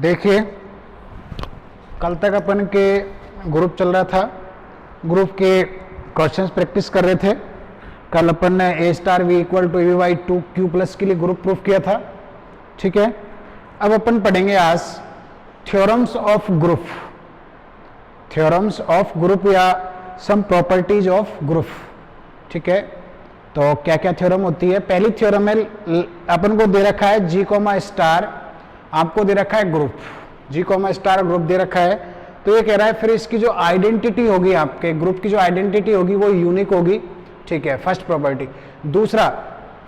देखिए, कल तक अपन के ग्रुप चल रहा था, ग्रुप के क्वेश्चंस प्रैक्टिस कर रहे थे। कल अपन ने A star V equal to V by 2 Q plus के लिए ग्रुप प्रूफ किया था। ठीक है, अब अपन पढ़ेंगे आज theorems of group, theorems of group या सम प्रॉपर्टीज ऑफ ग्रुप। ठीक है, तो क्या क्या थ्योरम होती है। पहली थ्योरम है, अपन को दे रखा है जी कोमा स्टार, आपको दे रखा है ग्रुप, जी कोमा स्टार ग्रुप दे रखा है। तो ये कह रहा है फिर इसकी जो आइडेंटिटी होगी, आपके ग्रुप की जो आइडेंटिटी होगी वो यूनिक होगी। ठीक है, फर्स्ट प्रॉपर्टी। दूसरा,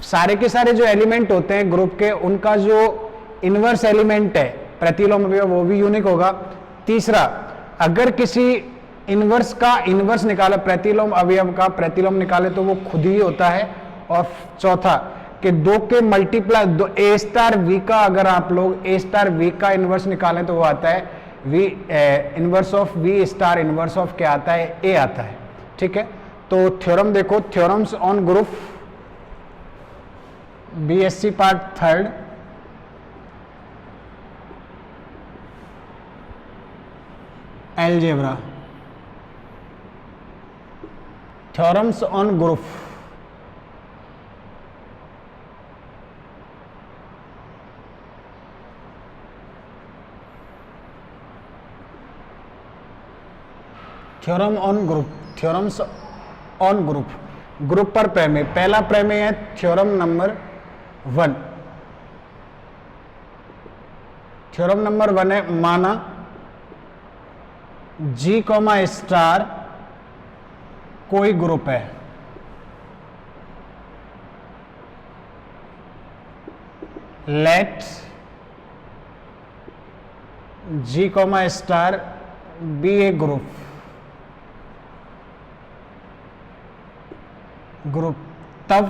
सारे के सारे जो एलिमेंट होते हैं ग्रुप के, उनका जो इनवर्स एलिमेंट है प्रतिलोम अवयव, वो भी यूनिक होगा। तीसरा, अगर किसी इनवर्स का इनवर्स निकाले, प्रतिलोम अवयव का प्रतिलोम निकाले तो वो खुद ही होता है। और चौथा कि दो के मल्टीप्लाई, दो ए स्टार वी का अगर आप लोग ए स्टार वी का इनवर्स निकालें तो वो आता है V inverse of V star inverse of क्या आता है, ए आता है। ठीक है, तो थ्योरम देखो, theorems on group, BSc part third, algebra, theorems on group. Theorem on group, theorems on group, group पर प्रमेय। पहला प्रमेय है थ्योरम नंबर 1। थ्योरम नंबर 1 है, माना जी कॉमा स्टार कोई ग्रुप है, लेट जी कॉमा स्टार बी ए ग्रुप, ग्रुप तब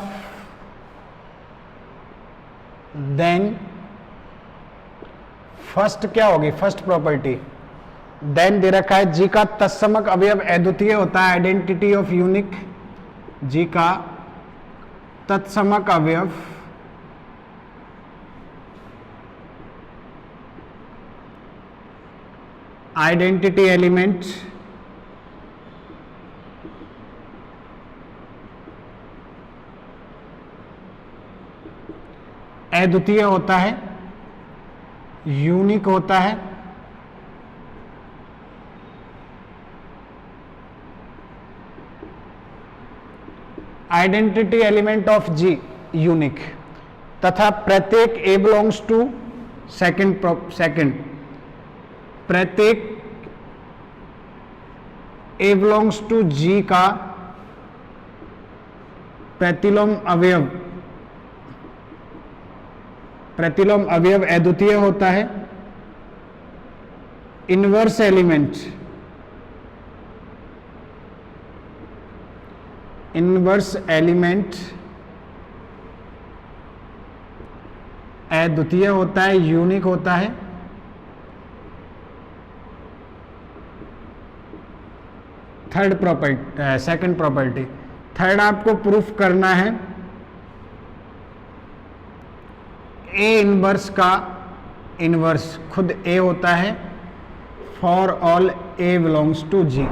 देन फर्स्ट क्या होगी, फर्स्ट प्रॉपर्टी, देन दे रखा है जी का तत्समक अवयव अद्वितीय होता है, आइडेंटिटी ऑफ यूनिक, जी का तत्समक अवयव आइडेंटिटी एलिमेंट अद्वितीय होता है, यूनिक होता है, identity element of G unique, तथा प्रत्येक ए बिलोंग्स टू सेकंड, प्रत्येक ए बिलोंग्स टू जी का प्रतिलोम अवयव, प्रतिलोम अवयव अद्वितीय होता है, इनवर्स एलिमेंट, इनवर्स एलिमेंट अद्वितीय होता है, यूनिक होता है, third property, second property. Third आपको प्रूफ करना है ए इनवर्स का इनवर्स खुद ए होता है for all A belongs to G.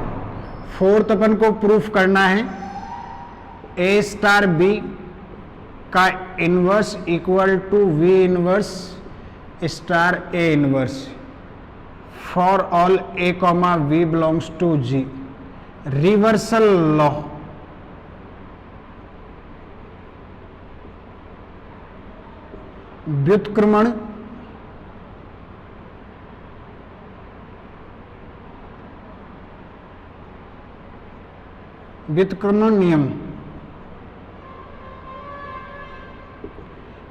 Fourth अपन को प्रूफ करना है ए स्टार बी का inverse equal to V inverse star A inverse for all A comma V belongs to G. Reversal law, व्युत्क्रमण, व्युत्क्रमण नियम,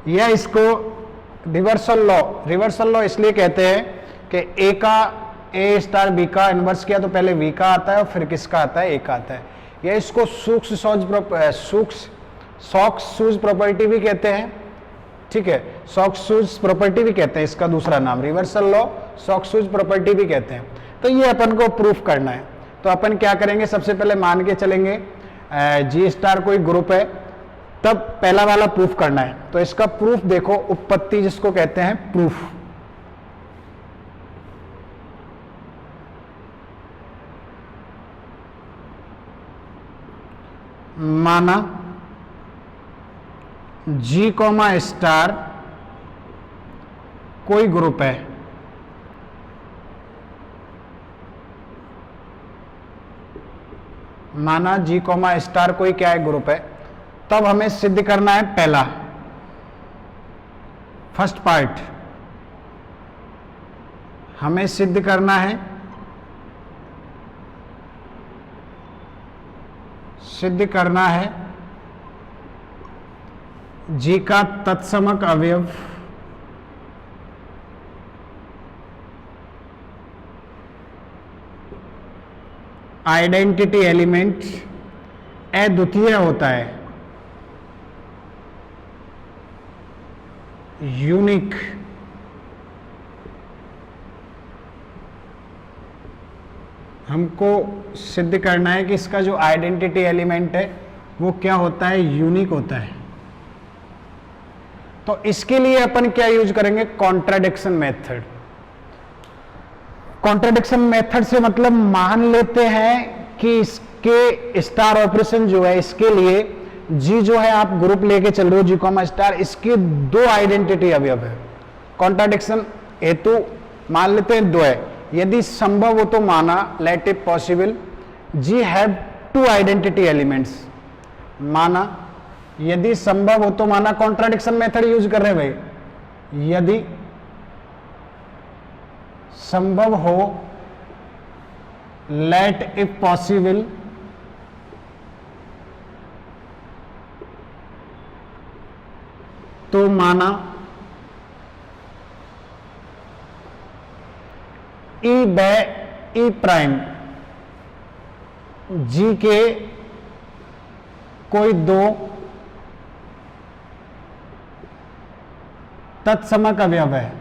या इसको रिवर्सल लॉ, रिवर्सल लॉ इसलिए कहते हैं कि ए का ए स्टार बी का इनवर्स किया तो पहले वी का आता है और फिर किसका आता है, ए का आता है। या इसको सॉक्स-सूज प्रॉपर्टी भी कहते हैं। ठीक है, सॉक्स-सूज प्रॉपर्टी भी कहते हैं, इसका दूसरा नाम रिवर्सल लॉ, सॉक्स-सूज प्रॉपर्टी भी कहते हैं। तो ये अपन को प्रूफ करना है। तो अपन क्या करेंगे, सबसे पहले मान के चलेंगे जी स्टार कोई ग्रुप है, तब पहला वाला प्रूफ करना है। तो इसका प्रूफ देखो, उत्पत्ति जिसको कहते हैं प्रूफ, माना G कॉमा स्टार कोई ग्रुप है, माना G कॉमा स्टार कोई क्या है, ग्रुप है, तब हमें सिद्ध करना है पहला फर्स्ट पार्ट, हमें सिद्ध करना है G का तत्समक अवयव आइडेंटिटी एलिमेंट अद्वितीय होता है, यूनिक, हमको सिद्ध करना है कि इसका जो आइडेंटिटी एलिमेंट है वो क्या होता है, यूनिक होता है। तो इसके लिए अपन क्या यूज करेंगे, कॉन्ट्राडिक्शन मेथड। कॉन्ट्राडिक्शन मेथड से मतलब मान लेते हैं कि इसके स्टार ऑपरेशन जो है, इसके लिए जी जो है आप ग्रुप लेके चल रहे हो जी कॉमा स्टार, इसके दो आइडेंटिटी अवयव है। कॉन्ट्राडिक्शन हेतु मान लेते हैं दो है, यदि संभव हो तो माना let it possible G have two identity elements, माना यदि संभव हो तो माना, कॉन्ट्राडिक्शन मेथड यूज कर रहे हैं भाई, यदि संभव हो लेट इफ पॉसिबल तो माना ई बै ई प्राइम जी के कोई दो तत्समक अवयव है,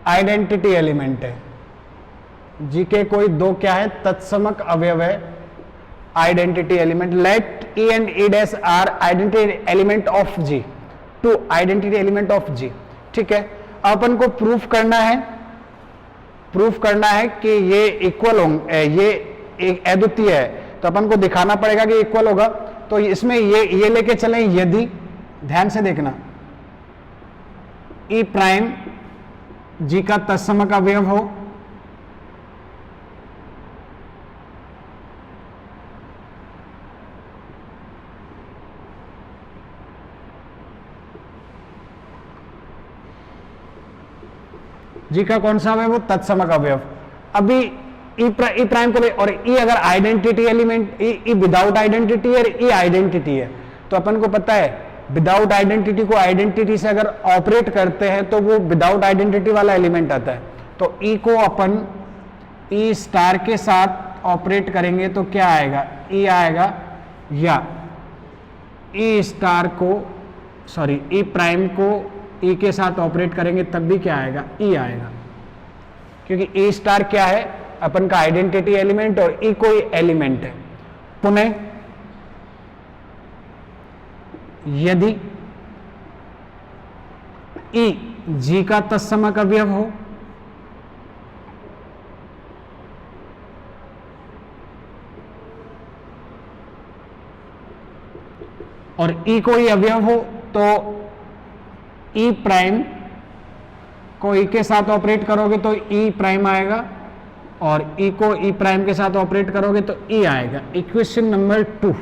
आइडेंटिटी एलिमेंट है, जी के कोई दो क्या है, तत्समक अवयव है, identity element, let E and E dash are identity element of G, two identity element of G. ठीक है, अपन को प्रूफ करना है कि ये इक्वल होंगे, ये एक अद्वितीय है, तो अपन को दिखाना पड़ेगा कि इक्वल होगा। तो इसमें ये लेके चलें, यदि ध्यान से देखना ई प्राइम जी का तत्समक अवयव हो जी का कौन सा अवयव हो, तत्समक अवयव। अभी ई प्राइम को ले, और ई अगर आइडेंटिटी एलिमेंट, ई विदाउट आइडेंटिटी है, ई आइडेंटिटी है, तो अपन को पता है विदाउट आइडेंटिटी को आइडेंटिटी से अगर ऑपरेट करते हैं तो वो विदाउट आइडेंटिटी वाला एलिमेंट आता है। तो ई को अपन ई स्टार के साथ ऑपरेट करेंगे तो क्या आएगा, ई आएगा, या ई स्टार को सॉरी ई प्राइम को ई के साथ ऑपरेट करेंगे तब भी क्या आएगा, ई आएगा, क्योंकि ई स्टार क्या है, अपन का आइडेंटिटी एलिमेंट, और ई कोई एलिमेंट है। पुनः यदि ई जी का तत्समक अवयव हो और ई कोई अवयव हो, तो ई प्राइम को ई के साथ ऑपरेट करोगे तो ई प्राइम आएगा, और ई को ई प्राइम के साथ ऑपरेट करोगे तो ई आएगा। Equation number 2।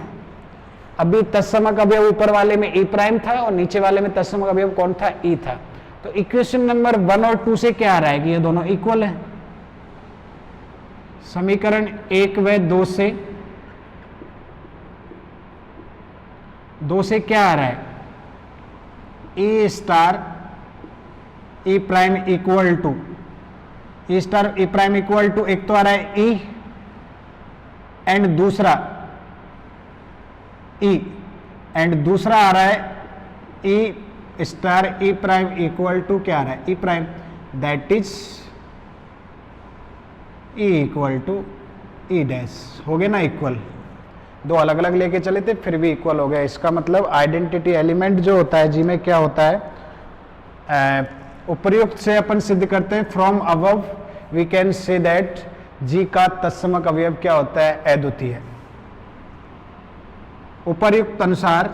अभी तत्समक अवयव ऊपर वाले में ई प्राइम था और नीचे वाले में तत्समक अवयव कौन था, ई था। तो इक्वेशन नंबर 1 और 2 से क्या आ रहा है कि ये दोनों इक्वल है। समीकरण 1 व 2 से क्या आ रहा है, E star E prime equal to, E star E prime equal to, एक तो आ रहा है ई एंड दूसरा ई, एंड दूसरा आ रहा है E star E prime equal to क्या आ रहा है, E prime, that is E equal to E dash. हो गए ना इक्वल, दो अलग अलग लेके चले थे फिर भी इक्वल हो गया। इसका मतलब आइडेंटिटी एलिमेंट जो होता है जी में क्या होता है, उपर्युक्त से अपन सिद्ध करते हैं, from above we can say that G का तत्समक अवयव क्या होता है, अद्वितीय है। उपर्युक्त अनुसार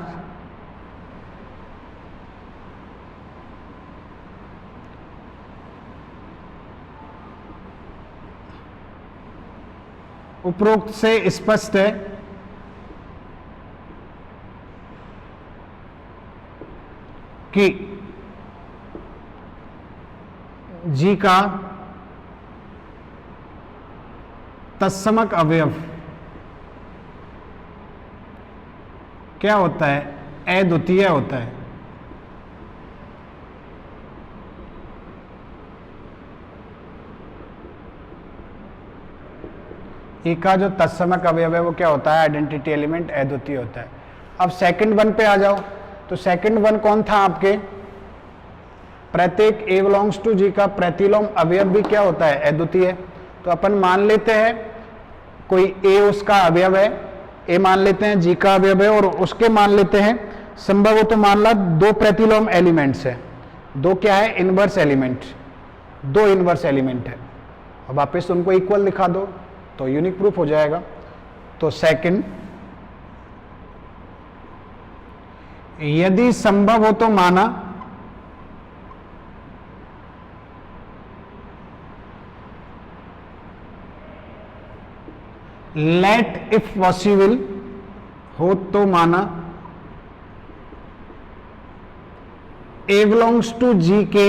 उपरोक्त से स्पष्ट है कि जी का तत्समक अवयव क्या होता है? अद्वितीय होता है। ई का जो तत्समक अवयव है वो क्या होता है? आइडेंटिटी एलिमेंट अद्वितीय होता है। अब सेकंड वन पे आ जाओ, तो सेकंड वन कौन था आपके? प्रत्येक ए बिलोंग्स टू जी का प्रतिलोम अवयव भी क्या होता है? अद्वितीय। तो अपन मान लेते हैं कोई ए उसका अवयव है, ए मान लेते हैं जी का अवयव है, और उसके मान लेते हैं संभव हो तो मान ला दो प्रतिलोम एलिमेंट्स है। दो क्या है? Inverse element. दो इनवर्स एलिमेंट है। अब वापस उनको इक्वल दिखा दो तो यूनिक प्रूफ हो जाएगा। तो सेकंड, यदि संभव हो तो माना लेट इफ पॉसिबल हो तो माना ए बिलोंग्स टू जी के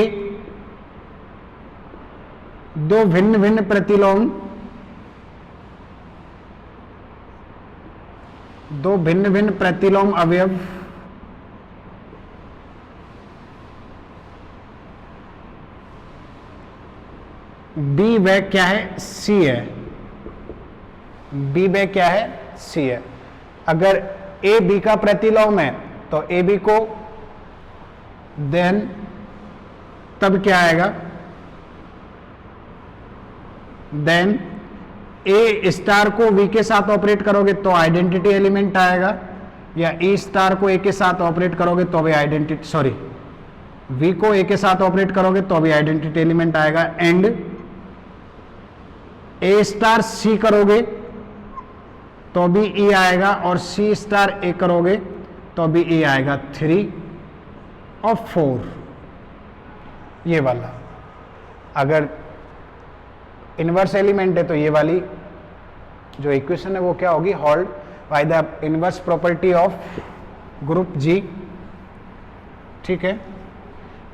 दो भिन्न भिन्न प्रतिलोम, दो भिन्न भिन्न प्रतिलोम अवयव बी व क्या है? सी है। बी व क्या है? सी है। अगर ए बी का प्रतिलोम है तो ए बी को देन तब क्या आएगा? देन ए स्टार को वी के साथ ऑपरेट करोगे तो आइडेंटिटी एलिमेंट आएगा, या ए स्टार को ए के साथ ऑपरेट करोगे तो भी आइडेंटिटी, सॉरी वी को ए के साथ ऑपरेट करोगे तो भी आइडेंटिटी एलिमेंट आएगा। एंड ए स्टार सी करोगे तो भी ई आएगा, और सी स्टार ए करोगे तो भी ई आएगा। 3 और 4 ये वाला। अगर इनवर्स एलिमेंट है तो ये वाली जो इक्वेशन है वो क्या होगी? Hold by the inverse property of group G. ठीक है,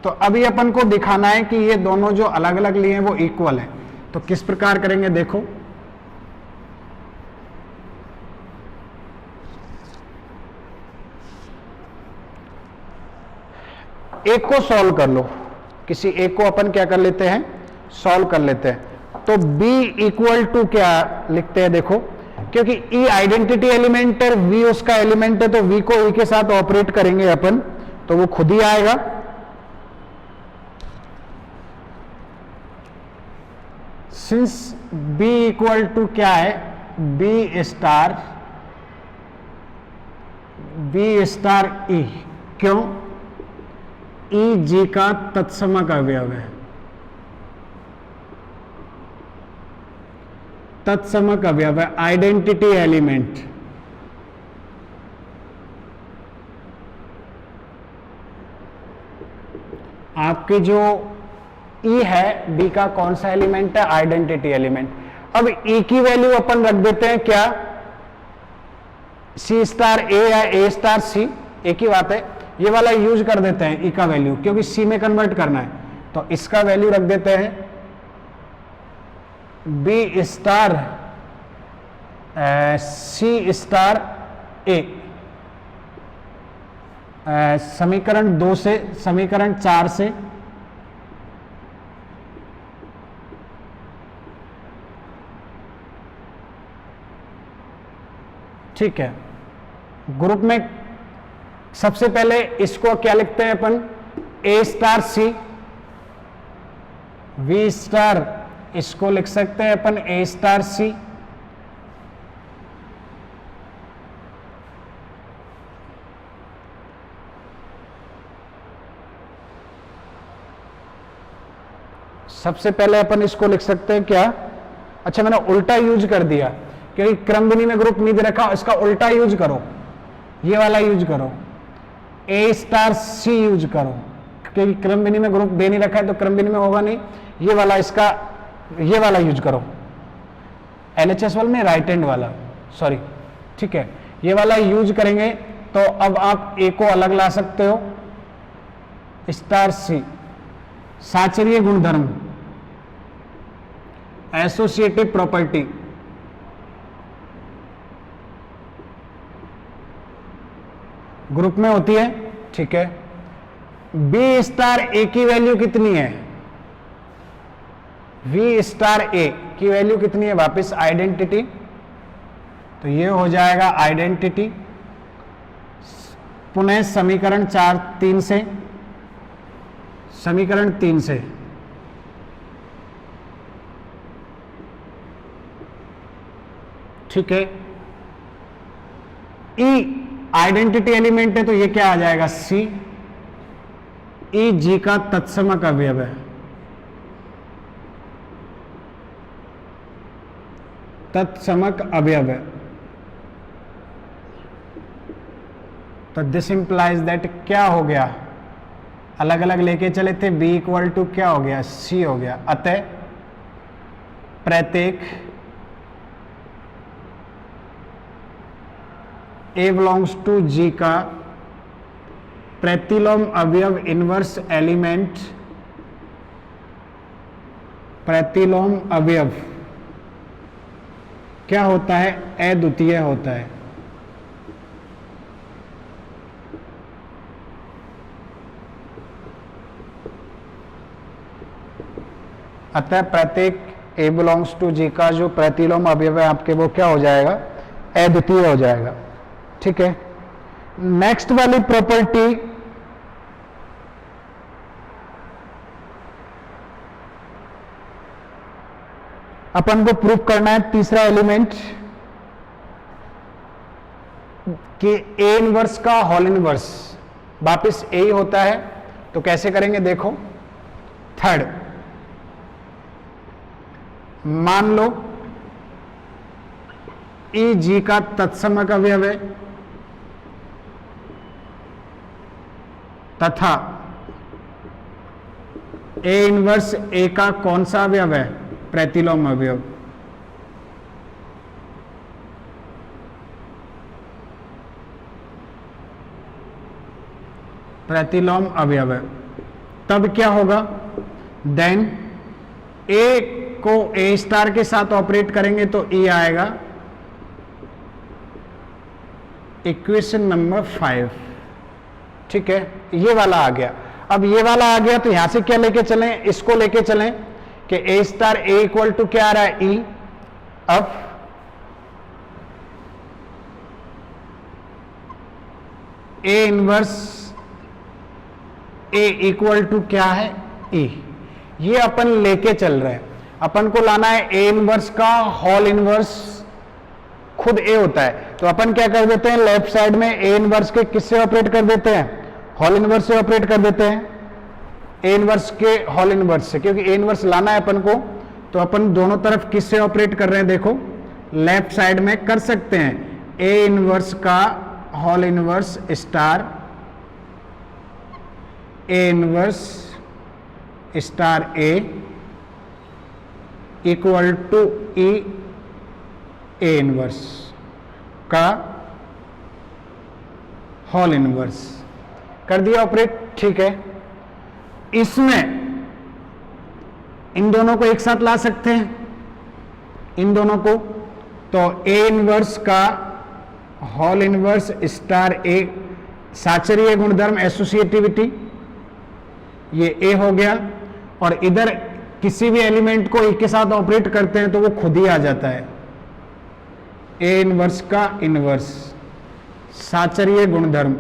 तो अभी अपन को दिखाना है कि ये दोनों जो अलग अलग लिए हैं वो इक्वल है। तो किस प्रकार करेंगे देखो, एक को सॉल्व कर लो, किसी एक को अपन क्या कर लेते हैं? सॉल्व कर लेते हैं। तो B इक्वल टू क्या लिखते हैं देखो, क्योंकि E आइडेंटिटी एलिमेंट है, V उसका एलिमेंट है, तो V को E के साथ ऑपरेट करेंगे अपन तो वो खुद ही आएगा। सिंस B इक्वल टू क्या है? B star E। क्यों? E G का तत्समक अवयव है। तत्समक अवयव है, आइडेंटिटी एलिमेंट। आपके जो E है B का कौन सा एलिमेंट है? Identity element. अब E की वैल्यू अपन रख देते हैं क्या? C स्टार A या A स्टार C, एक ही बात है। ये वाला यूज कर देते हैं E का वैल्यू, क्योंकि C में कन्वर्ट करना है, तो इसका वैल्यू रख देते हैं B star C star A। समीकरण 2 से, समीकरण 4 से ठीक है। ग्रुप में सबसे पहले इसको क्या लिखते हैं अपन? A star C, V star, इसको लिख सकते हैं अपन A स्टार C। सबसे पहले अपन इसको लिख सकते हैं क्या? मैंने उल्टा यूज कर दिया, क्योंकि क्रमबिनी में ग्रुप नहीं दे रखा, इसका उल्टा यूज करो। ये वाला यूज करो, ए स्टार सी यूज करो, क्योंकि क्रम विनिमय ग्रुप दे नहीं रखा है तो क्रम विनिमय होगा नहीं। ये वाला इसका ये वाला यूज करो, LHS वाला में राइट हैंड वाला, सॉरी, ठीक है, ये वाला यूज करेंगे तो अब आप ए को अलग ला सकते हो, स्टार सी, साचरीय गुणधर्म, एसोसिएटिव प्रॉपर्टी, ग्रुप में होती है, ठीक है। बी स्टार ए की वैल्यू कितनी है, वी स्टार ए की वैल्यू कितनी है, वापस आइडेंटिटी, तो ये हो जाएगा आइडेंटिटी, पुनः समीकरण 3 से, समीकरण 3 से, ठीक है। ई आइडेंटिटी एलिमेंट है तो ये क्या आ जाएगा, सी, ई जी का तत्समक अवयव है, तत्समक अवयव है, तो दिस इंप्लाइज दैट क्या हो गया, अलग अलग लेके चले थे, बी इक्वल टू क्या हो गया, सी हो गया, अतः प्रत्येक ए बिलोंग्स टू जी का प्रतिलोम अवयव इनवर्स एलिमेंट, प्रतिलोम अवयव क्या होता है, अद्वितीय होता है। अतः प्रत्येक ए बिलोंग्स टू जी का जो प्रतिलोम अवयव है आपके, वो क्या हो जाएगा, अद्वितीय हो जाएगा, ठीक है। नेक्स्ट वाली प्रॉपर्टी, अपन को प्रूफ करना है तीसरा एलिमेंट कि ए इनवर्स का होल इनवर्स वापिस ए ही होता है, तो कैसे करेंगे देखो। थर्ड, मान लो ई जी का तत्समक अवयव है तथा ए इनवर्स ए का कौन सा अवयव है, प्रतिलोम अवयव। प्रतिलोम अवयव है, तब क्या होगा, देन ए को ए स्टार के साथ ऑपरेट करेंगे तो ई आएगा, इक्वेशन नंबर 5, ठीक है। ये वाला आ गया। अब ये वाला आ गया तो यहां से क्या लेके चलें, इसको लेके चलें कि A star A equal to क्या आ रहा है, ई। अब A inverse A equal to क्या है, ई। ये अपन लेके चल रहे हैं, अपन को लाना है ए इनवर्स का होल इनवर्स, खुद ए होता है तो अपन क्या कर देते हैं, लेफ्ट साइड में ए इनवर्स के किससे ऑपरेट कर देते हैं, होल इनवर्स से ऑपरेट कर देते हैं, ए इनवर्स के होल इनवर्स से, क्योंकि ए इनवर्स लाना है अपन को, तो अपन दोनों तरफ किससे ऑपरेट कर रहे हैं, देखो लेफ्ट साइड में कर सकते हैं ए इनवर्स का whole inverse star A inverse star A equal to E A inverse का होल इनवर्स कर दिया ऑपरेट, ठीक है। इसमें इन दोनों को एक साथ ला सकते हैं, इन दोनों को, तो ए इनवर्स का होल इनवर्स स्टार ए, साचरीय गुणधर्म एसोसिएटिविटी, ये ए हो गया, और इधर किसी भी एलिमेंट को एक के साथ ऑपरेट करते हैं तो वो खुद ही आ जाता है, ए इनवर्स का इनवर्स, साचरीय गुणधर्म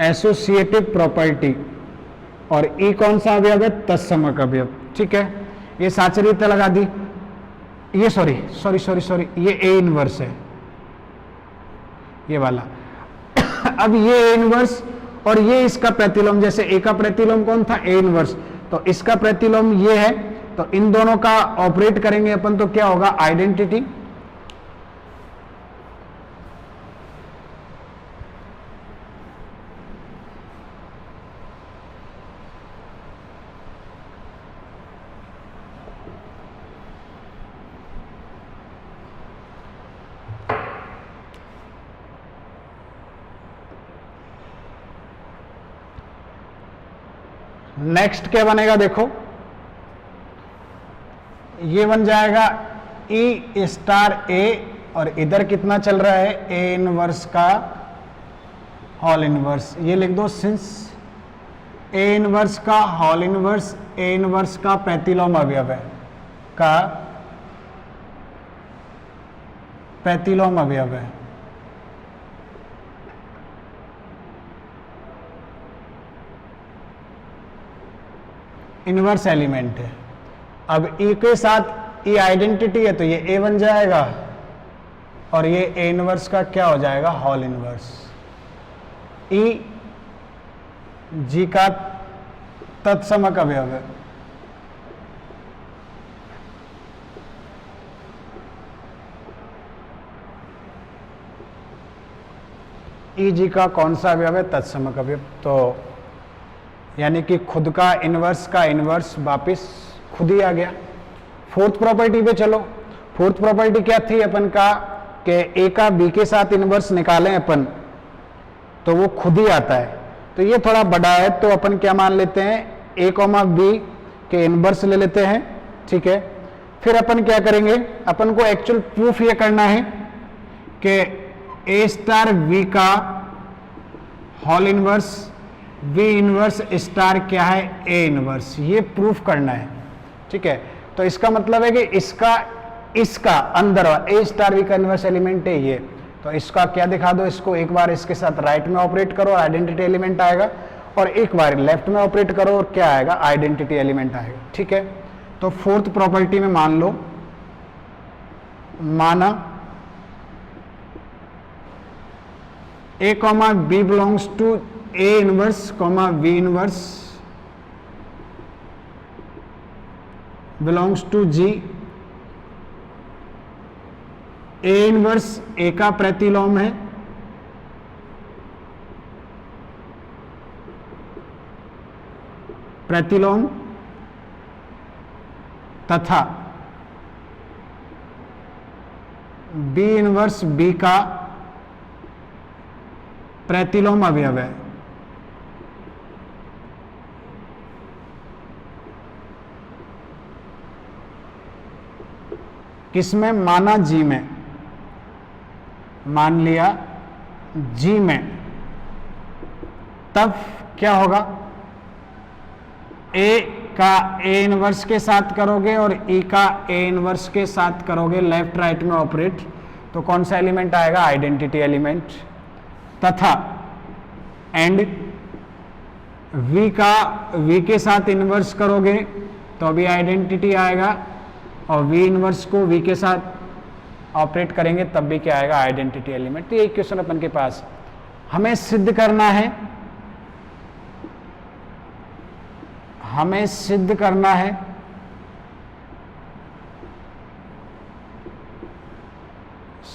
एसोसिएटिव प्रॉपर्टी, और ई कौन सा अवयव है, तत्समक अवयव, ठीक है। ये साचरीयता लगा दी, ये सॉरी ये ए इनवर्स है, ये वाला। अब ये ए इनवर्स और ये इसका प्रतिलोम, जैसे ए का प्रतिलोम कौन था, ए इनवर्स, तो इसका प्रतिलोम ये है, तो इन दोनों का ऑपरेट करेंगे अपन तो क्या होगा, आइडेंटिटी, नेक्स्ट क्या बनेगा देखो, ये बन जाएगा ई स्टार ए, और इधर कितना चल रहा है, ए इनवर्स का होल इनवर्स। ये लिख दो, सिंस ए इनवर्स का होल इनवर्स ए इनवर्स का पैथिलोम अवयव है, का पैथिलोम अवयव है। इनवर्स एलिमेंट है। अब ई के साथ ई आइडेंटिटी है तो ये ए बन जाएगा, और ये ए इनवर्स का क्या हो जाएगा, होल इनवर्स। ई जी का तत्समक अवयव है। ई जी का कौन सा अवयव है, तत्समक अवयव। तो यानी कि खुद का इनवर्स वापिस खुद ही आ गया। फोर्थ प्रॉपर्टी पे चलो। फोर्थ प्रॉपर्टी क्या थी अपन का, कि ए का बी के साथ इनवर्स निकालें अपन तो वो खुद ही आता है। तो ये थोड़ा बड़ा है तो अपन क्या मान लेते हैं, ए कॉमा बी के इनवर्स ले लेते हैं, ठीक है। फिर अपन क्या करेंगे, अपन को एक्चुअल प्रूफ ये करना है कि ए स्टार वी का whole inverse V inverse star क्या है, ए इनवर्स, ये प्रूफ करना है, ठीक है। तो इसका मतलब है कि इसका अंदर ए स्टार वी का इनवर्स एलिमेंट है ये, तो इसका क्या दिखा दो, इसको एक बार इसके साथ राइट में ऑपरेट करो, आइडेंटिटी एलिमेंट आएगा, और एक बार लेफ्ट में ऑपरेट करो और क्या आएगा, आइडेंटिटी एलिमेंट आएगा, ठीक है। तो फोर्थ प्रॉपर्टी में मान लो, माना A comma B belongs to A inverse comma V inverse belongs to G. A inverse A का प्रतिलोम है, प्रतिलोम, तथा बी इनवर्स बी का प्रतिलोम अवयव है। किसमें, माना जी में, मान लिया जी में, तब क्या होगा, ए का ए इनवर्स के साथ करोगे और ई का ए इनवर्स के साथ करोगे, लेफ्ट राइट में ऑपरेट, तो कौन सा एलिमेंट आएगा, आइडेंटिटी एलिमेंट। तथा एंड वी का वी के साथ इनवर्स करोगे तो अभी आइडेंटिटी आएगा, और वी इनवर्स को वी के साथ ऑपरेट करेंगे तब भी क्या आएगा, आइडेंटिटी एलिमेंट। तो ये क्वेश्चन अपन के पास, हमें सिद्ध करना है, हमें सिद्ध करना है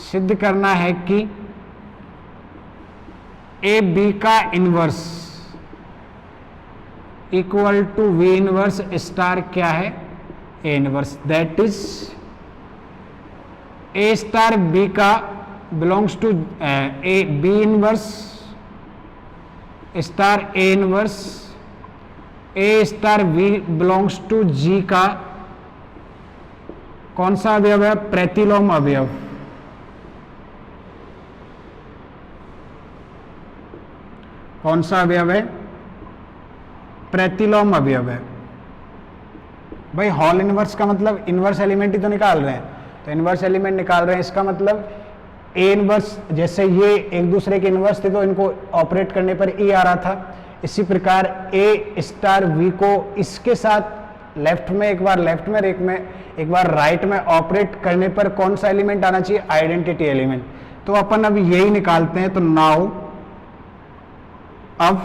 सिद्ध करना है कि ए बी का inverse equal to V inverse star क्या है, A inverse, that is A star B का belongs to A B inverse star A inverse A star V belongs to G का कौन सा अवयव है, प्रतिलोम अवयव। कौन सा अवयव है, प्रतिलोम अवयव है। भाई होल इनवर्स का मतलब इनवर्स एलिमेंट ही तो निकाल रहे हैं, तो इनवर्स एलिमेंट निकाल रहे हैं, इसका मतलब ए इनवर्स, जैसे ये एक दूसरे के इनवर्स थे तो इनको ऑपरेट करने पर ई आ रहा था, इसी प्रकार ए स्टार वी को इसके साथ लेफ्ट में एक बार लेफ्ट में एक बार राइट में ऑपरेट करने पर कौन सा एलिमेंट आना चाहिए, आइडेंटिटी एलिमेंट। तो अपन अब यही निकालते हैं, तो नाउ अब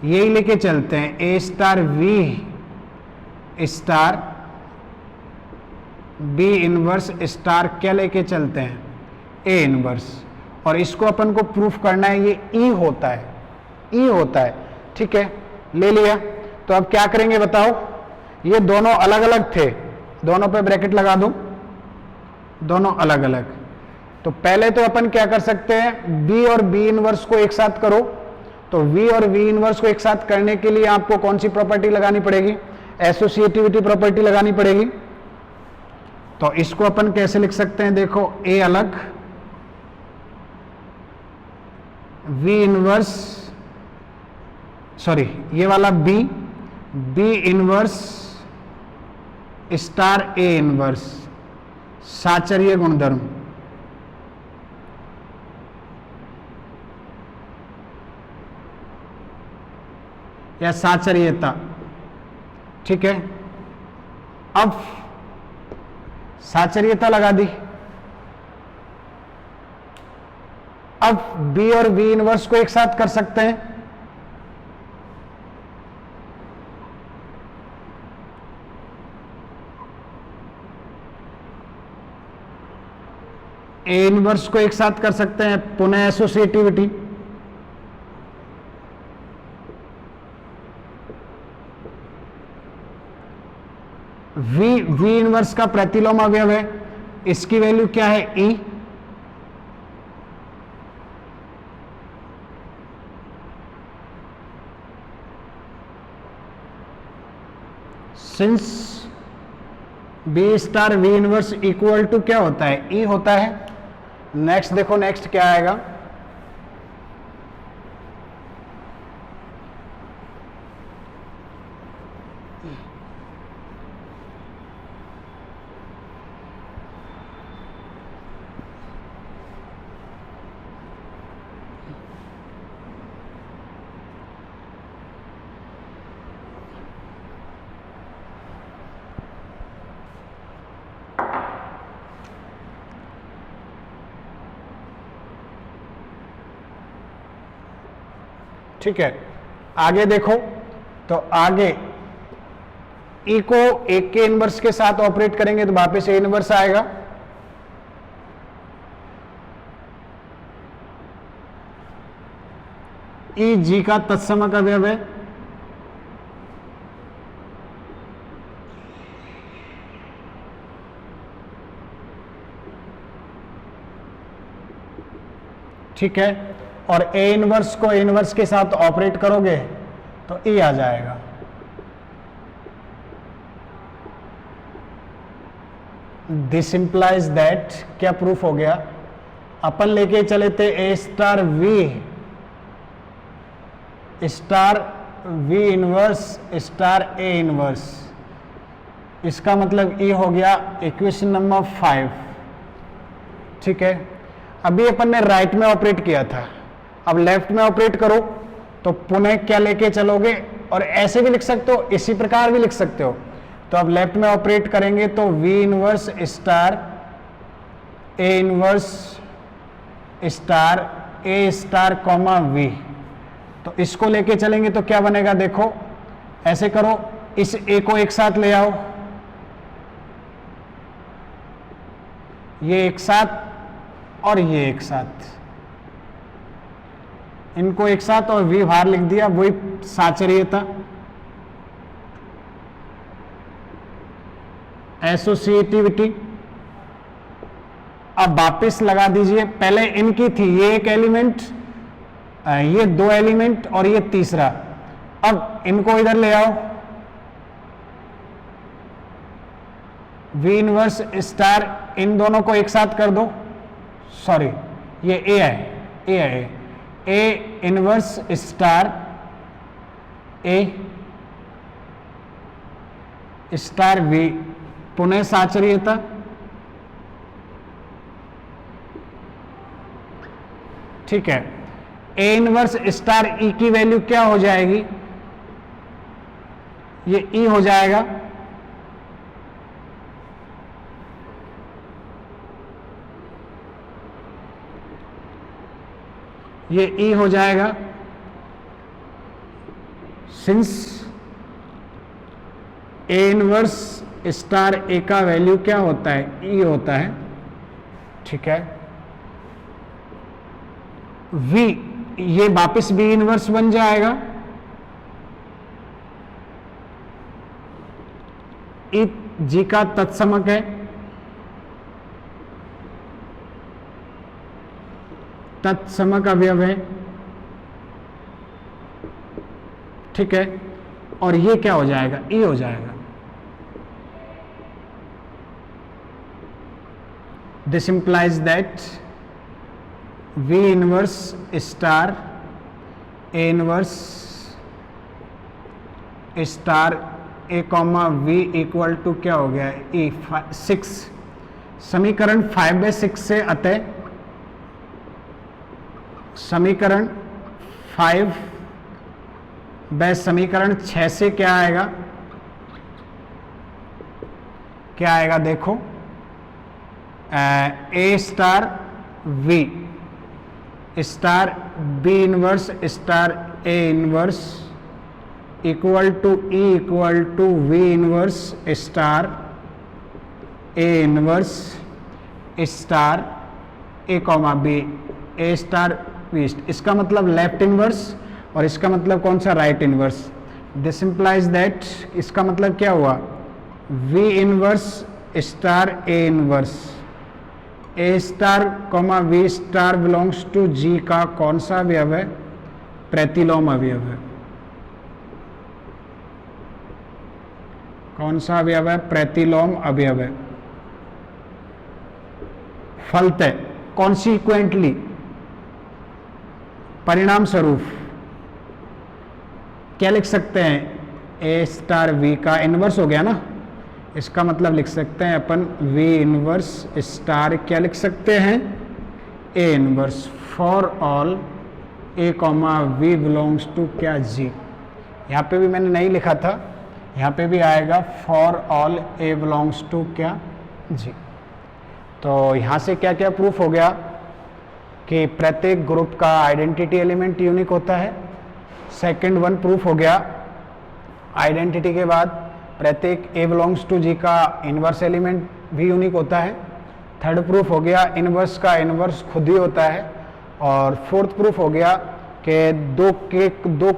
यही लेके चलते हैं, A star V star B inverse star क्या लेके चलते हैं, ए इनवर्स, और इसको अपन को प्रूफ करना है, ये ई होता है, ई होता है, ठीक है, ले लिया। तो अब क्या करेंगे बताओ, ये दोनों अलग अलग थे, दोनों पे ब्रैकेट लगा दो, दोनों अलग अलग। तो पहले तो अपन क्या कर सकते हैं, बी और बी इनवर्स को एक साथ करो, तो V और V इनवर्स को एक साथ करने के लिए आपको कौन सी प्रॉपर्टी लगानी पड़ेगी? एसोसिएटिविटी प्रॉपर्टी लगानी पड़ेगी। तो इसको अपन कैसे लिख सकते हैं? देखो, A अलग, V इनवर्स, सॉरी ये वाला B inverse star A inverse, साचर्य गुणधर्म। या साचर्यता, ठीक है। अब साचर्यता लगा दी। अब B और V इनवर्स को एक साथ कर सकते हैं। A इनवर्स को एक साथ कर सकते हैं, पुनः एसोसिएटिविटी। V इनवर्स का प्रतिलोम अवयव है, इसकी वैल्यू क्या है? E। Since B star V inverse equal to क्या होता है? E होता है। नेक्स्ट देखो, नेक्स्ट क्या आएगा? ठीक है, आगे देखो। तो आगे E को एक के इनवर्स के साथ ऑपरेट करेंगे तो वापस A इनवर्स आएगा। E G का तत्समक अवयव है। ठीक है, और A इनवर्स को A इनवर्स के साथ ऑपरेट करोगे तो E आ जाएगा। दिस इंप्लाइज दैट, क्या प्रूफ हो गया? अपन लेके चले थे A star V inverse star A inverse, इसका मतलब E हो गया इक्वेशन नंबर 5। ठीक है, अभी अपन ने राइट में ऑपरेट किया था, अब लेफ्ट में ऑपरेट करो तो पुनः क्या लेके चलोगे? और ऐसे भी लिख सकते हो, इसी प्रकार भी लिख सकते हो। तो अब लेफ्ट में ऑपरेट करेंगे तो V inverse star A inverse star A star comma V, तो इसको लेके चलेंगे तो क्या बनेगा? देखो ऐसे करो, इस A को एक साथ ले आओ, ये एक साथ और ये एक साथ, इनको एक साथ और V बाहर लिख दिया, वही साचर्यता। एसोसिएटिविटी अब वापस लगा दीजिए, पहले इनकी थी ये एक एलिमेंट, ये दो एलिमेंट और ये तीसरा, अब इनको इधर ले आओ, V इनवर्स स्टार इन दोनों को एक साथ कर दो, सॉरी ये A है, A inverse star A star V, पुनः साचर्यता। ठीक है, A इनवर्स स्टार E की वैल्यू क्या हो जाएगी? ये E हो जाएगा, ये E हो जाएगा। Since A inverse star A का वैल्यू क्या होता है? E होता है। ठीक है, V ये वापस B इनवर्स बन जाएगा, E G का तत्समक है, तत्समक अवयव है। ठीक है, और ये क्या हो जाएगा, ई हो जाएगा। This implies that V inverse star A inverse star A comma V equal to क्या हो गया, E 6। समीकरण 5/6 से अतः समीकरण 5/समीकरण 6 से क्या आएगा, क्या आएगा देखो, A star V star B inverse star A inverse equal to E equal to V inverse star A inverse star A comma B, A star B। इसका मतलब लेफ्ट इनवर्स और इसका मतलब कौन सा, right inverse. This implies that, इसका मतलब क्या हुआ, V inverse star A inverse A star comma V star belongs to G का कौन सा अवयव है, प्रतिलोम अवयव है। कौन सा अवयव है, प्रतिलोम अवयव है। फलतः कॉन्सिक्वेंटली, परिणाम स्वरूप क्या लिख सकते हैं, A स्टार V का इनवर्स हो गया ना, इसका मतलब लिख सकते हैं अपन V इनवर्स स्टार क्या लिख सकते हैं, A inverse for all A comma V belongs to क्या, G। यहाँ पे भी मैंने नहीं लिखा था, यहाँ पे भी आएगा for all A belongs to क्या, G। तो यहाँ से क्या क्या प्रूफ हो गया कि प्रत्येक ग्रुप का आइडेंटिटी एलिमेंट यूनिक होता है। सेकंड वन प्रूफ हो गया, आइडेंटिटी के बाद प्रत्येक A बिलोंग्स टू G का इनवर्स एलिमेंट भी यूनिक होता है। थर्ड प्रूफ हो गया, इनवर्स का इनवर्स खुद ही होता है। और फोर्थ प्रूफ हो गया कि दो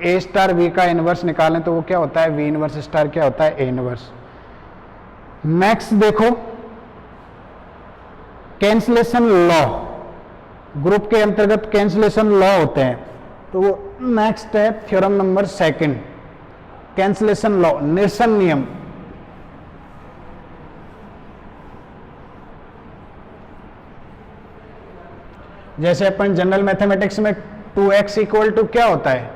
A स्टार V का इनवर्स निकालें तो वो क्या होता है, V इनवर्स स्टार क्या होता है, A इनवर्स। नेक्स्ट देखो, कैंसलेशन लॉ, ग्रुप के अंतर्गत कैंसलेशन लॉ होते हैं। तो वो नेक्स्ट है थ्योरम नंबर 2, कैंसलेशन लॉ, निरसन नियम। जैसे अपन जनरल मैथमेटिक्स में 2x इक्वल टू क्या होता है,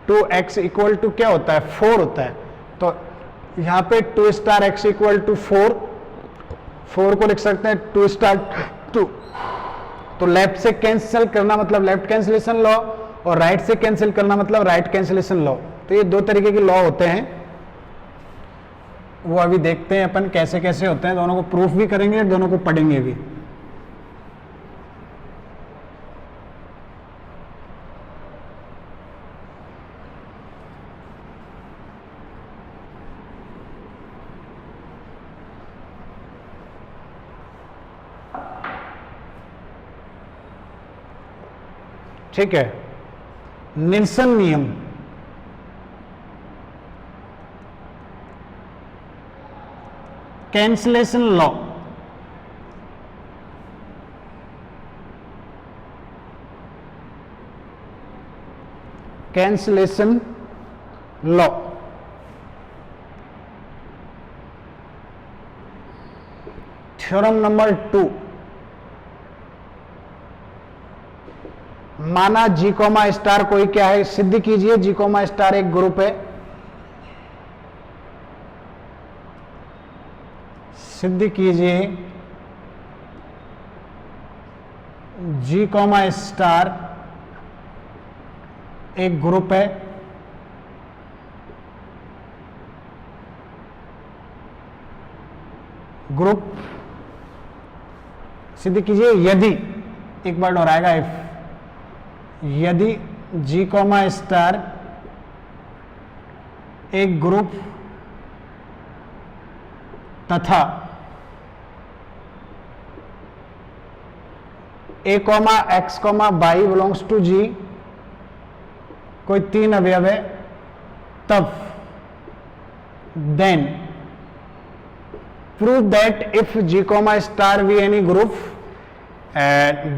2x इक्वल टू क्या होता है, 4 होता है। तो यहाँ पे 2 स्टार x इक्वल टू 4 को लिख सकते हैं 2 स्टार 2। तो लेफ्ट से कैंसिल करना मतलब लेफ्ट कैंसिलेशन लॉ, और राइट से कैंसिल करना मतलब राइट कैंसिलेशन लॉ। तो ये 2 तरीके के लॉ होते हैं, वो अभी देखते हैं अपन कैसे कैसे होते हैं। दोनों को प्रूफ भी करेंगे, दोनों को पढ़ेंगे भी। ठीक है, निल्सन नियम। Cancellation law, cancellation law. Theorem number 2, माना G कोमा स्टार कोई क्या है, सिद्ध कीजिए G कोमा स्टार एक ग्रुप है। सिद्ध कीजिए G कोमा स्टार एक ग्रुप है। ग्रुप सिद्ध कीजिए यदि, एक बार दोहराएगा, इफ, यदि G कोमा स्टार एक ग्रुप तथा A comma X comma Y belongs to G कोई 3 अवयव है, तब then prove that if G comma star V any group,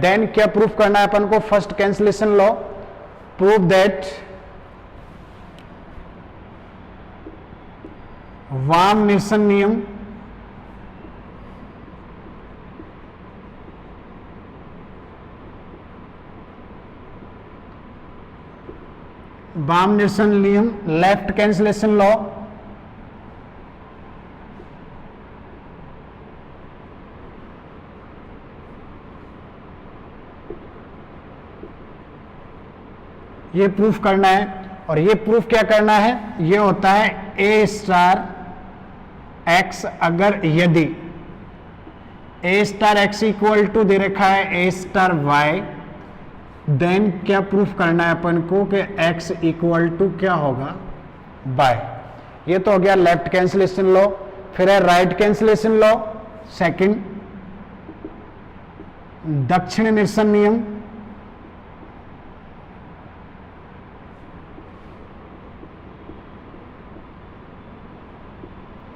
then क्या प्रूफ करना है अपन को, first cancellation law, prove that वाम निरसन नियम, वाम निरसन नियम, लेफ्ट कैंसिलेशन लॉ, ये प्रूफ करना है। और ये प्रूफ क्या करना है, ये होता है ए स्टार एक्स, अगर यदि ए स्टार एक्स इक्वल टू दे रखा है ए स्टार वाई, देन क्या प्रूफ करना है अपन को कि x इक्वल टू क्या होगा बाय। ये तो हो गया लेफ्ट कैंसिलेशन लॉ। फिर है राइट कैंसिलेशन लॉ, सेकंड दक्षिण निरसन नियम,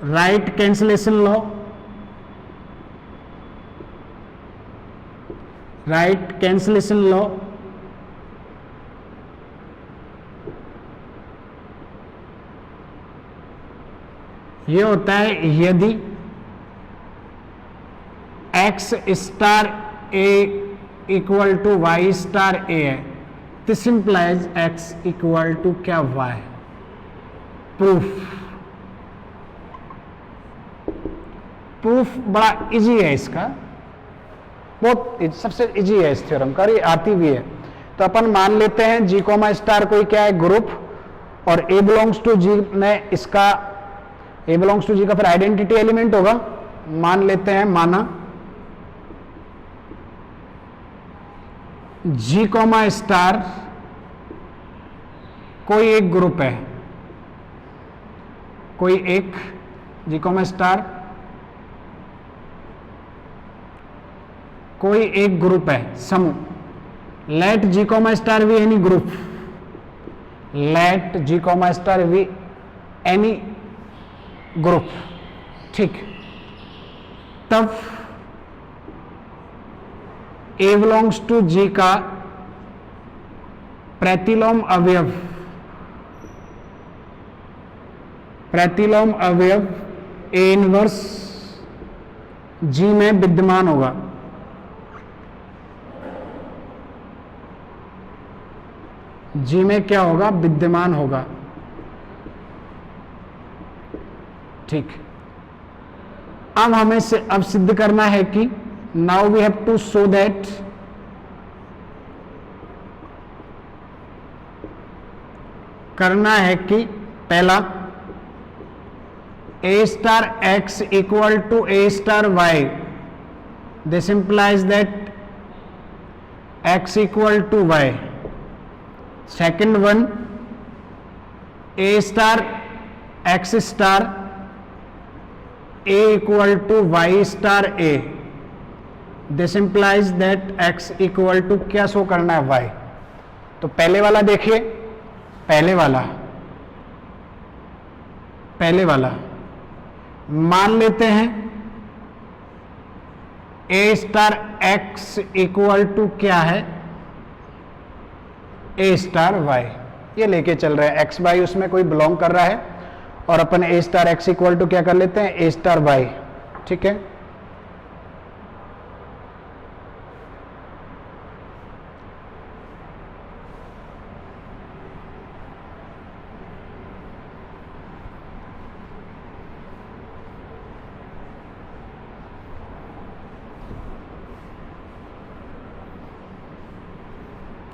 right cancellation law, right cancellation law, ये होता है यदि x star a equal to Y star a है, this implies x equal to क्या y। प्रूफ, प्रूफ बड़ा इजी है इसका, बहुत सबसे इजी है इस थ्योरम का, ये आती भी है। तो अपन मान लेते हैं जी कोमा स्टार कोई क्या है ग्रुप, और a बिलोंग्स टू जी में इसका a बिलोंग्स टू जी का फिर आइडेंटिटी एलिमेंट होगा, मान लेते हैं, माना जी कोमा स्टार कोई एक ग्रुप है, कोई एक जी कोमा स्टार कोई एक ग्रुप है समूह। Let G comma star V any group, let G comma star V any group, ठीक। तब ए बिलोंग्स टू जी का प्रतिलोम अवयव, प्रतिलोम अवयव ए इनवर्स जी में विद्यमान होगा। जी में क्या होगा, विद्यमान होगा, ठीक। अब हमें से अब सिद्ध करना है कि now we have to show that करना है कि पहला a star x equal to a star y, this implies that x equal to y। Second one a star x star a equal to y star a, this implies that x equal to क्या show करना है y। तो पहले वाला देखिए, पहले वाला मान लेते हैं a star x equal to क्या है a स्टार y, ये लेके चल रहे हैं x y उसमें कोई बिलोंग कर रहा है, और अपन a star x equal to क्या कर लेते हैं a स्टार y, ठीक है।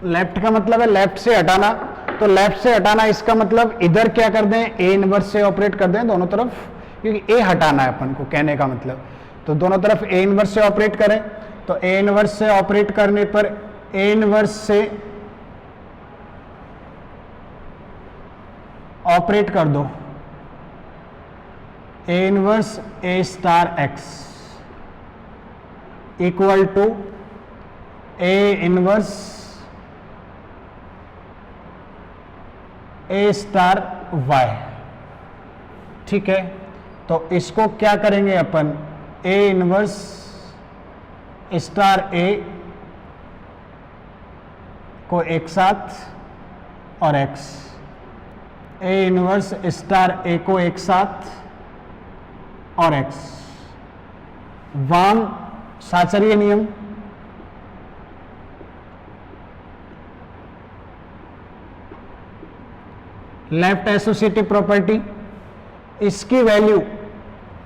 लेफ्ट का मतलब है लेफ्ट से हटाना, तो लेफ्ट से हटाना इसका मतलब इधर क्या कर दें, ए इनवर्स से ऑपरेट कर दें दोनों तरफ, क्योंकि ए हटाना है अपन को, कहने का मतलब। तो दोनों तरफ ए इनवर्स से ऑपरेट करें, तो ए इनवर्स से ऑपरेट करने पर ए इनवर्स से ऑपरेट कर दो A inverse A star X equal to A inverse A star Y, ठीक है। तो इसको क्या करेंगे अपन, ए इनवर्स स्टार ए को एक साथ और एक्स, ए इनवर्स स्टार ए को एक साथ और x। वाम साचर्य नियम, लेफ्ट एसोसिएटिव प्रॉपर्टी, इसकी वैल्यू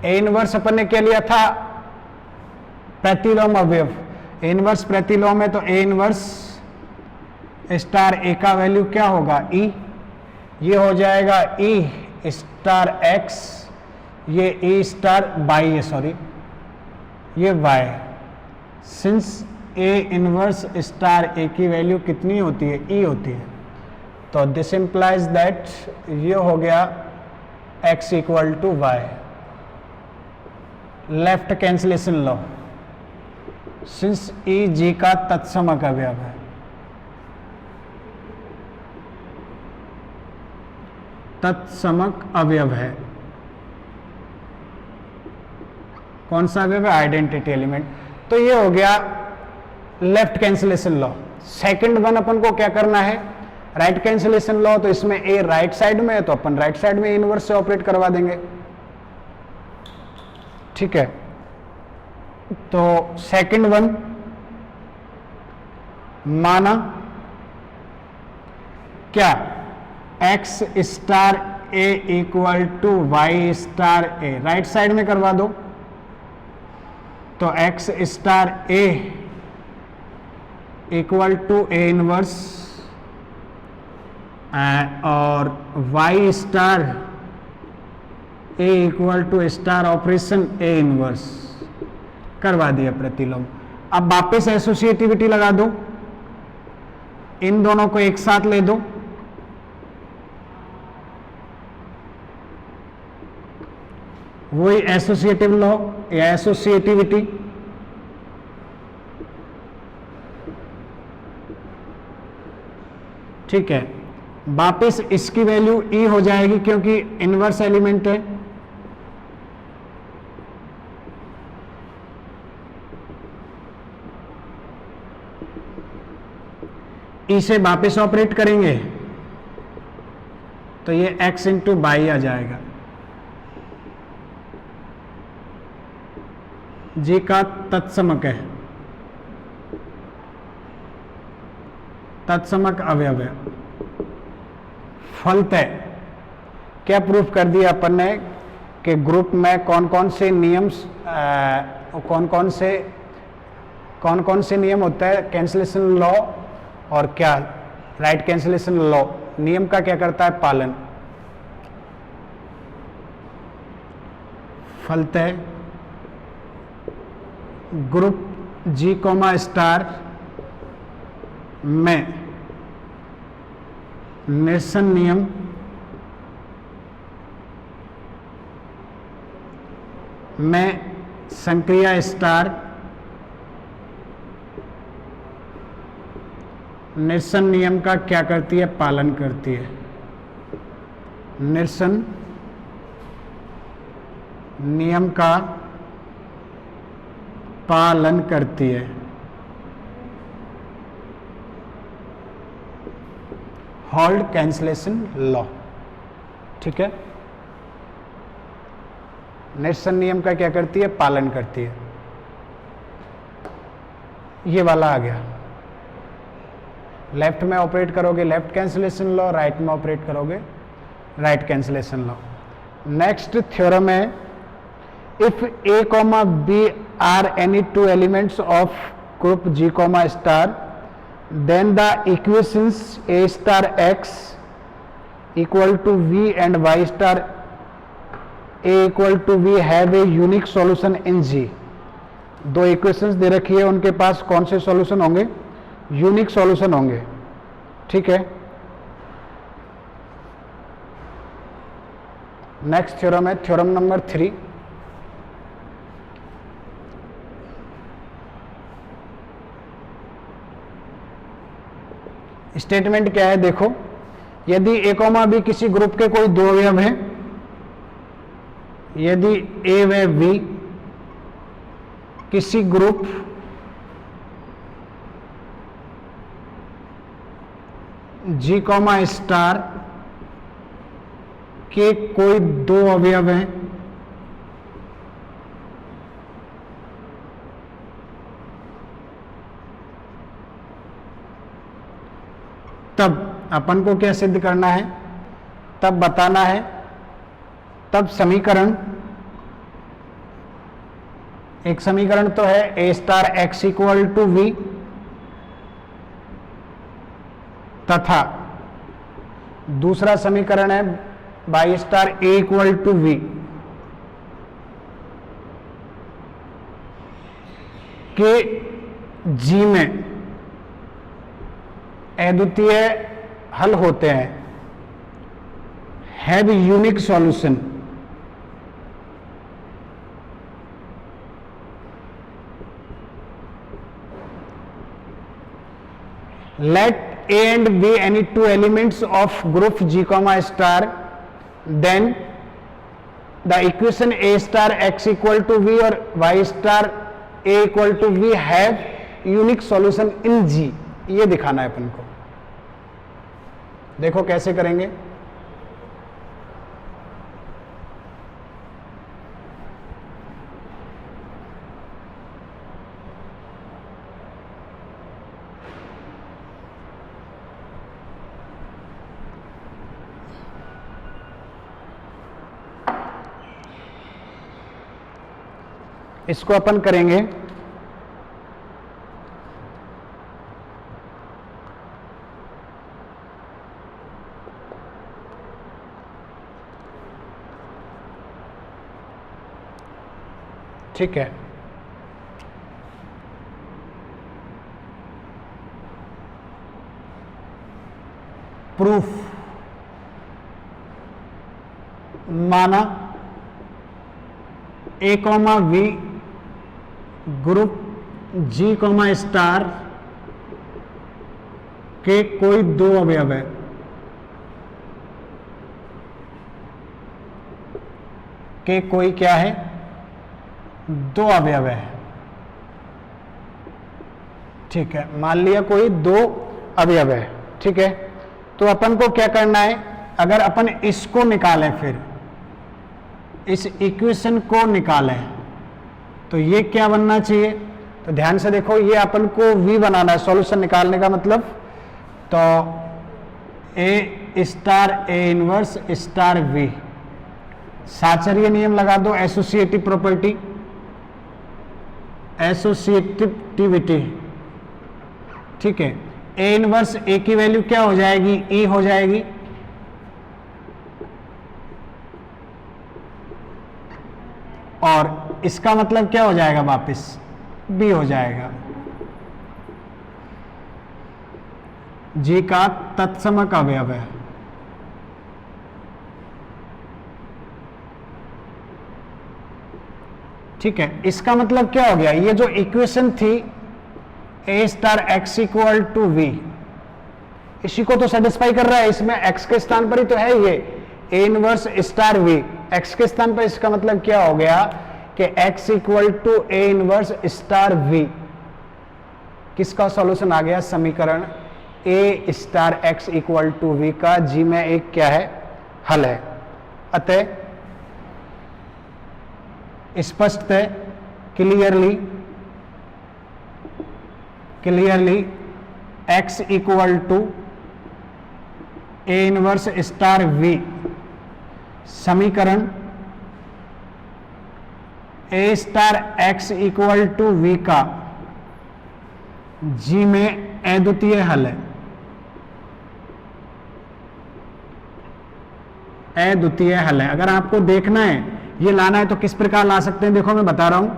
ए इनवर्स अपन ने क्या लिया था, प्रतिलोम अवयव। ए इनवर्स प्रतिलोम है तो ए इनवर्स स्टार ए का वैल्यू क्या होगा, ई। ये हो जाएगा ई स्टार एक्स, ये ई स्टार बाई है, सॉरी ये Y. Since A inverse star A की वैल्यू कितनी होती है, ई होती है, तो दिस इंप्लाइज दैट ये हो गया x equal to Y. Left cancellation law, since E G का तत्समक अवयव है, तत्समक अवयव है, कौन सा अवयव है, आइडेंटिटी एलिमेंट। तो ये हो गया left cancellation law. Second one अपन को क्या करना है, राइट कैंसिलेशन लॉ। तो इसमें ए राइट साइड में है तो अपन राइट साइड में इनवर्स से ऑपरेट करवा देंगे, ठीक है। तो सेकंड वन माना क्या, X star A equal to Y star A, right side में करवा दो। तो X star A equal to A inverse और Y star A equal to star operation A inverse करवा दिया प्रतिलोम। अब वापस एसोसिएटिविटी लगा दो, इन दोनों को एक साथ ले दो, वही एसोसिएटिव लॉ या एसोसिएटिविटी। ठीक है, वापस इसकी वैल्यू ई हो जाएगी क्योंकि इनवर्स एलिमेंट है। ई से वापस ऑपरेट करेंगे तो ये x इंटू बाई आ जाएगा, जी का तत्समक है, तत्समक अवयव है। फलतः क्या प्रूफ कर दिया अपन ने कि ग्रुप में कौन कौन से नियम्स कौन कौन से नियम होता है, कैंसिलेशन लॉ और क्या राइट कैंसिलेशन लॉ नियम का क्या करता है, पालन। फलतः ग्रुप जी कोमा स्टार में निरसन नियम में संक्रिया स्टार निरसन नियम का क्या करती है, पालन करती है। निरसन नियम का पालन करती है। हॉल्ड कैंसिलेशन लॉ, ठीक है। निरसन नियम का क्या करती है, पालन करती है। ये वाला आ गया, लेफ्ट में ऑपरेट करोगे लेफ्ट कैंसिलेशन लॉ, राइट में ऑपरेट करोगे right cancellation law. Next theorem है, if a comma b are any two elements of group g comma star, then the equations a star x equal to v and y star a equal to v have a unique solution in g। दो equations दे रखी है, उनके पास कौन से solution होंगे, unique solution होंगे, ठीक है। नेक्स्ट थ्योरम है थ्योरम नंबर 3। स्टेटमेंट क्या है देखो, यदि ए कोमा बी किसी ग्रुप के कोई दो अवयव हैं, यदि ए व बी किसी ग्रुप जी कॉमा स्टार के कोई दो अवयव हैं, तब अपन को क्या सिद्ध करना है, तब बताना है, तब समीकरण, एक समीकरण तो है A star X equal to V, तथा दूसरा समीकरण है Y star A equal to V. के जी में अद्वितीय हल होते हैं, have unique solution. Let A and B any two elements of group G comma star, then the equation A star x equal to V or Y star A equal to V have unique solution in G। ये दिखाना है अपन को। देखो कैसे करेंगे। इसको अपन करेंगे ठीक है। प्रूफ माना A comma V group G comma star के कोई दो अवयव है, के कोई क्या है, दो अवयव है। ठीक है, मान लिया कोई दो अवयव है। ठीक है, तो अपन को क्या करना है, अगर अपन इसको निकालें, फिर इस इक्वेशन को निकालें, तो ये क्या बनना चाहिए। तो ध्यान से देखो, ये अपन को v बनाना है, सॉल्यूशन निकालने का मतलब। तो a star a inverse star v, साचर्य नियम लगा दो, एसोसिएटिव प्रॉपर्टी, एसोसिएटिविटी। ठीक है, a इनवर्स a की वैल्यू क्या हो जाएगी, e हो जाएगी, और इसका मतलब क्या हो जाएगा, वापस b हो जाएगा। जी का तत्समक अवयव है। ठीक है, इसका मतलब क्या हो गया, ये जो इक्वेशन थी a star x equal to V, इसी को तो सेटिस्फाई कर रहा है। इसमें x के स्थान पर ही तो है ये a inverse star v, x के स्थान पर। इसका मतलब क्या हो गया कि x equal to a inverse star v, किसका सॉल्यूशन आ गया, समीकरण a star x equal to v का g में एक क्या है, हल है। अतः स्पष्ट है, clearly x equal to a inverse star v समीकरण a star x equal to v का g में अद्वितीय हल है, अद्वितीय हल है। अगर आपको देखना है, ये लाना है, तो किस प्रकार ला सकते हैं, देखो मैं बता रहा हूं।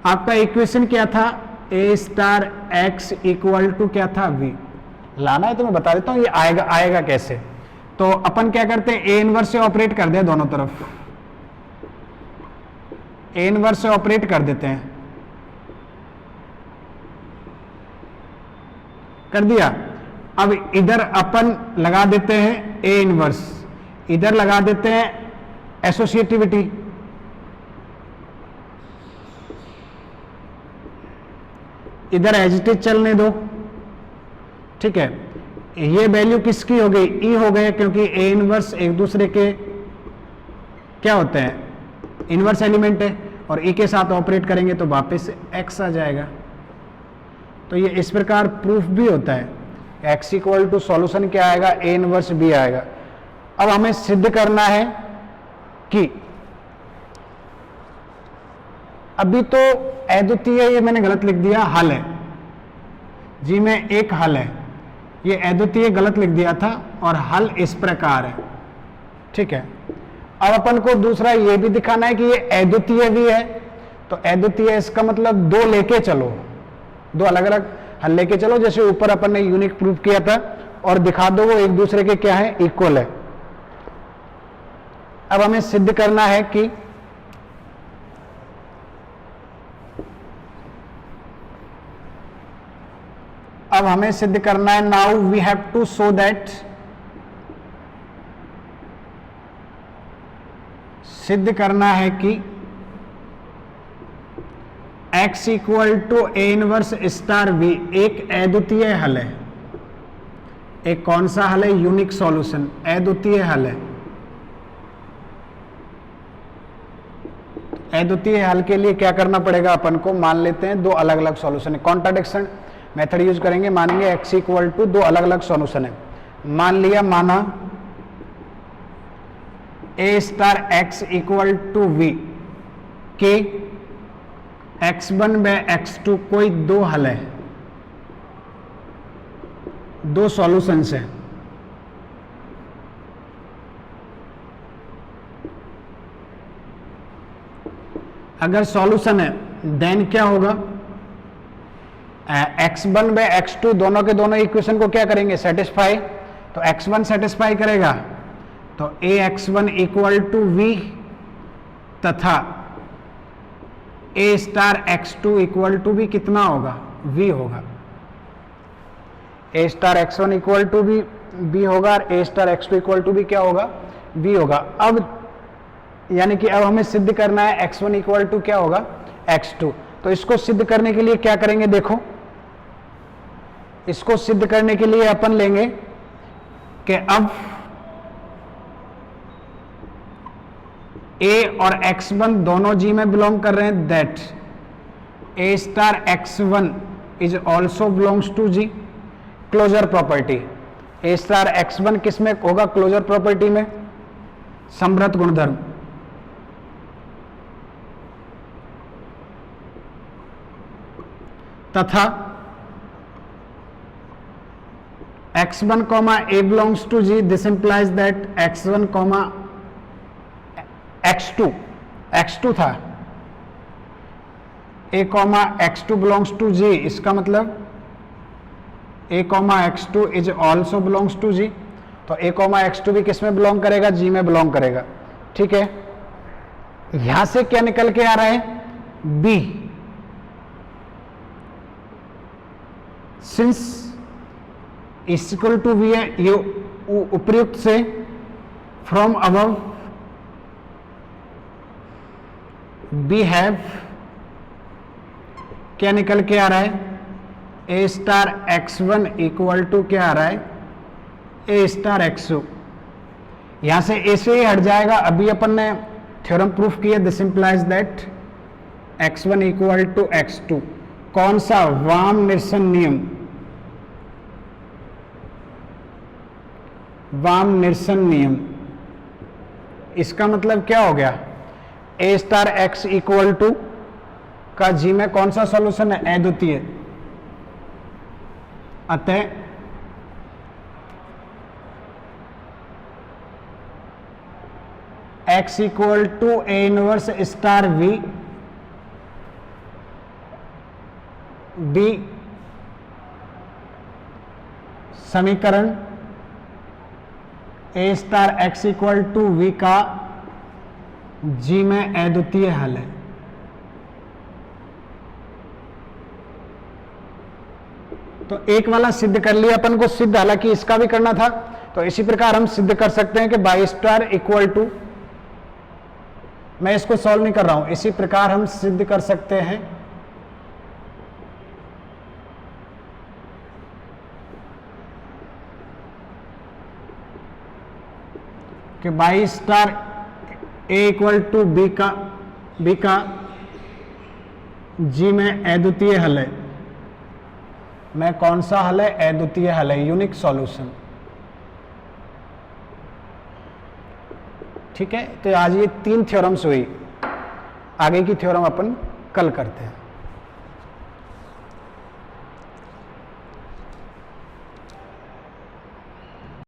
आपका इक्वेशन क्या था, a star x equal to क्या था, v। लाना है तो मैं बता देता हूं, ये आएगा कैसे। तो अपन क्या करते हैं, a इनवर्स से ऑपरेट कर दे, दोनों तरफ a इनवर्स से ऑपरेट कर देते हैं, कर दिया। अब इधर अपन लगा देते हैं a इनवर्स, इधर लगा देते हैं एसोसिएटिविटी। इधर एजिटेज चलने दो। ठीक है, ये वैल्यू किसकी हो गई, ई हो गए, क्योंकि ए इनवर्स एक दूसरे के क्या होते हैं, इनवर्स एलिमेंट है, और ई के साथ ऑपरेट करेंगे तो वापस एक्स आ जाएगा। तो ये इस प्रकार प्रूफ भी होता है। x इक्वल टू सॉल्यूशन क्या आएगा, ए इनवर्स बी आएगा। अब हमें सिद्ध करना है कि अभी तो अद्वितीय, ये मैंने गलत लिख दिया, हल है जी में एक हल है, ये अद्वितीय गलत लिख दिया था और हल इस प्रकार है, ठीक है। अब अपन को दूसरा ये भी दिखाना है कि ये अद्वितीय भी है, तो अद्वितीय इसका मतलब दो लेके चलो, दो अलग अलग हल लेके चलो, जैसे ऊपर अपन ने यूनिक प्रूफ किया था, और दिखा दो वो एक दूसरे के क्या है, इक्वल है। अब हमें सिद्ध करना है कि अब हमें सिद्ध करना है, now we have to show that, सिद्ध करना है कि x equal to A inverse star v एक अद्वितीय हल है। एक कौन सा हल है, यूनिक सॉल्यूशन, अद्वितीय हल है। अद्वितीय हल के लिए क्या करना पड़ेगा अपन को, मान लेते हैं दो अलग अलग सॉल्यूशन है, कॉन्ट्राडिक्शन मेथड यूज करेंगे, मानेंगे x इक्वल टू दो अलग अलग सॉल्यूशन है। मान लिया, माना a star x equal to v के x1 बाय x2 कोई दो हल है, दो सॉल्यूशंस हैं। अगर सॉल्यूशन है देन क्या होगा, x1 बाय x2 दोनों के दोनों इक्वेशन को क्या करेंगे, सेटिस्फाई, तो x1 सेटिस्फाई करेगा तो ax1 इक्वल टू v तथा a star x2 equal to v कितना होगा, v होगा। a star x1 equal to v होगा और a star x2 equal to v क्या होगा, v होगा। अब यानी कि अब हमें सिद्ध करना है x1 इक्वल टू क्या होगा, x2। तो इसको सिद्ध करने के लिए क्या करेंगे, देखो इसको सिद्ध करने के लिए अपन लेंगे कि अब a और x1 दोनों g में बिलोंग कर रहे हैं, that a star x1 is also belongs to g, closure property. a star x1 किस में होगा, क्लोजर प्रॉपर्टी में, समृद्ध गुणधर्म। तथा x1 comma a belongs to g, this implies that x1 comma x2 था, a comma x2 belongs to g, इसका मतलब a comma x2 is also belongs to g, तो a comma x2 भी किस में बिलोंग करेगा, g में belong करेगा, ठीक है। यहां से क्या निकल के आ रहा है, b, since is equal to V है, ये उपयुक्त से फ्रॉम अबव बी हैव क्या निकल के आ रहा है, A star x1 equal to क्या आ रहा है, ए स्टार x2। यहां से ए से ही हट जाएगा, अभी अपन ने थ्योरम प्रूफ किया, this implies that x1 equal to x2। कौन सा, वाम-निरसन नियम, वाम-निरसन नियम। इसका मतलब क्या हो गया, a star x equal to का g में कौन सा सॉल्यूशन है, अद्वितीय। अतः x equal to a inverse star v b समीकरण a star x equal to v का g में अद्वितीय हल है। तो एक वाला सिद्ध कर लिया अपन को सिद्ध, हालांकि इसका भी करना था, तो इसी प्रकार हम सिद्ध कर सकते हैं कि बाई स्टार इक्वल टू, मैं इसको सॉल्व नहीं कर रहा हूं, इसी प्रकार हम सिद्ध कर सकते हैं कि y star A equal to B का जी में अद्वितीय हल है। में कौन सा हल है, अद्वितीय हल है, यूनिक सॉल्यूशन। ठीक है, तो आज ये 3 थ्योरम्स हुई, आगे की थ्योरम अपन कल करते हैं।